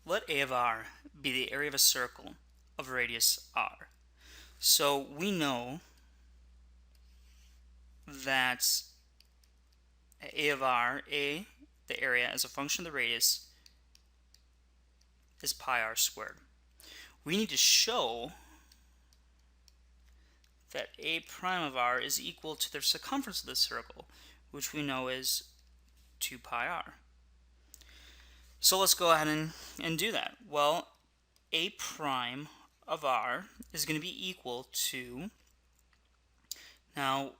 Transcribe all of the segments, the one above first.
Let A of r be the area of a circle of radius r. So we know that A of r, A, the area as a function of the radius, is pi r squared. We need to show that A prime of r is equal to the circumference of the circle, which we know is 2 pi r. So let's go ahead and do that. Well, A prime of r is going to be equal to, now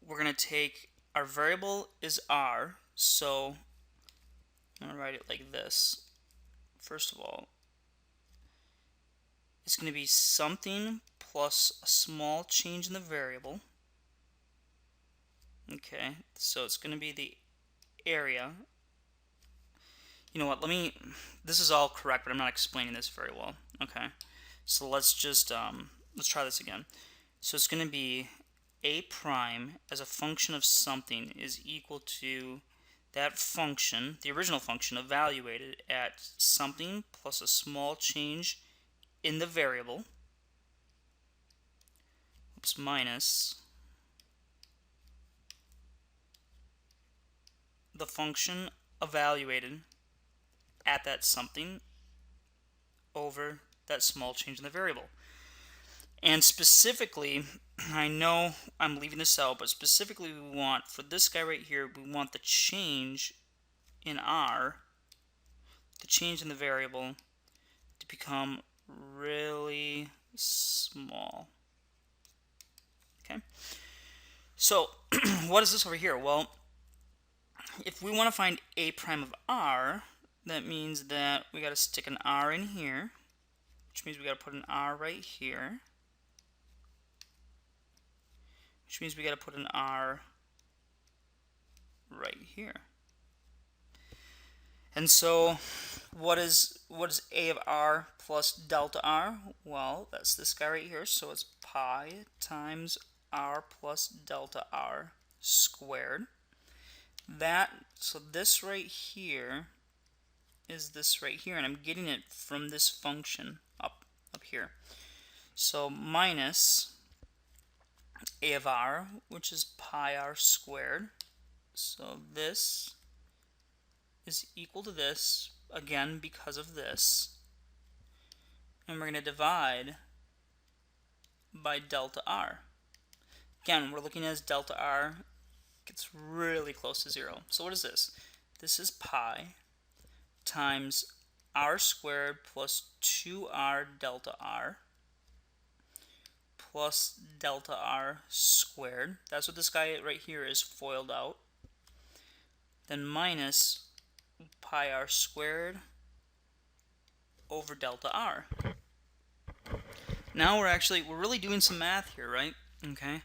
we're going to take, our variable is r, so I'm going to write it like this. First of all, it's going to be something plus a small change in the variable. Okay, so it's going to be the area. You know what, this is all correct, but I'm not explaining this very well. Okay, so let's just, let's try this again. So it's going to be A prime as a function of something is equal to that function, the original function, evaluated at something plus a small change in the variable, minus the function evaluated at that something over that small change in the variable. And specifically, I know I'm leaving this out, but specifically we want, for this guy right here, we want the change in r, the change in the variable, to become really small. Okay, so what is this over here? Well, if we want to find A prime of r, that means that we got to stick an r in here, which means we got to put an r right here, which means we got to put an r right here. And so what is A of r plus delta r? Well, that's this guy right here, so it's pi times r plus delta r squared. So this right here is this right here, and I'm getting it from this function up here. So minus A of r, which is pi r squared. So this is equal to this, again because of this. And we're going to divide by delta r. Again, we're looking at delta r gets really close to 0. So what is this? This is pi times r squared plus 2r delta r plus delta r squared. That's what this guy right here is foiled out. Then minus pi r squared over delta r. Now we're really doing some math here, right? Okay.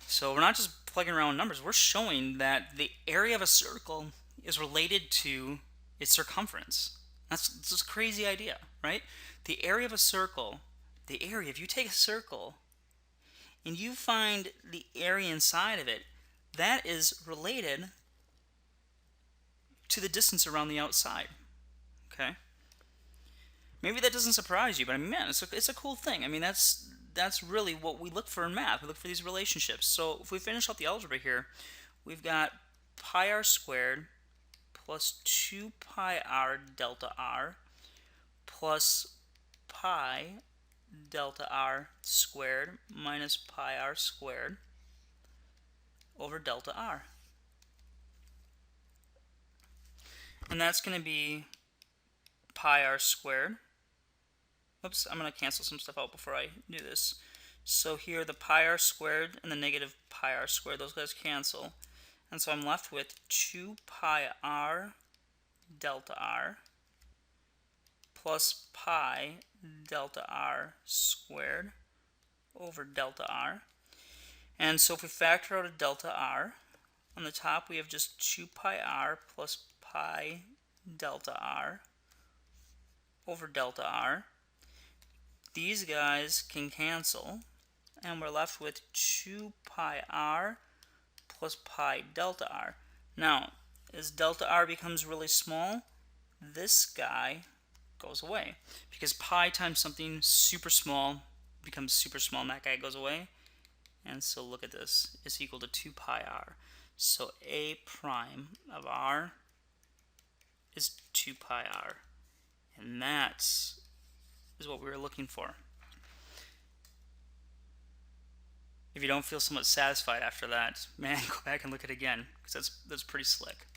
So we're not just plugging around numbers, we're showing that the area of a circle is related to its circumference. That's just a crazy idea, right? The area of a circle, if you take a circle and you find the area inside of it, that is related to the distance around the outside. Okay? Maybe that doesn't surprise you, but I mean, man, it's a cool thing. I mean, that's really what we look for in math. We look for these relationships. So if we finish up the algebra here, we've got pi r squared plus 2 pi r delta r plus pi delta r squared minus pi r squared over delta r. And that's going to be pi r squared. Oops, I'm going to cancel some stuff out before I do this. So here the pi r squared and the negative pi r squared, those guys cancel. And so I'm left with 2 pi r delta r plus pi delta r squared over delta r. And so if we factor out a delta r, on the top we have just 2 pi r plus pi delta r over delta r. These guys can cancel, and we're left with 2 pi r plus pi delta r. Now, as delta r becomes really small, this guy goes away, because pi times something super small becomes super small, and that guy goes away. And so look at this, it's equal to 2 pi r. So a prime of r is 2 pi r. And that is what we were looking for. If you don't feel somewhat satisfied after that, man, go back and look at it again, because that's pretty slick.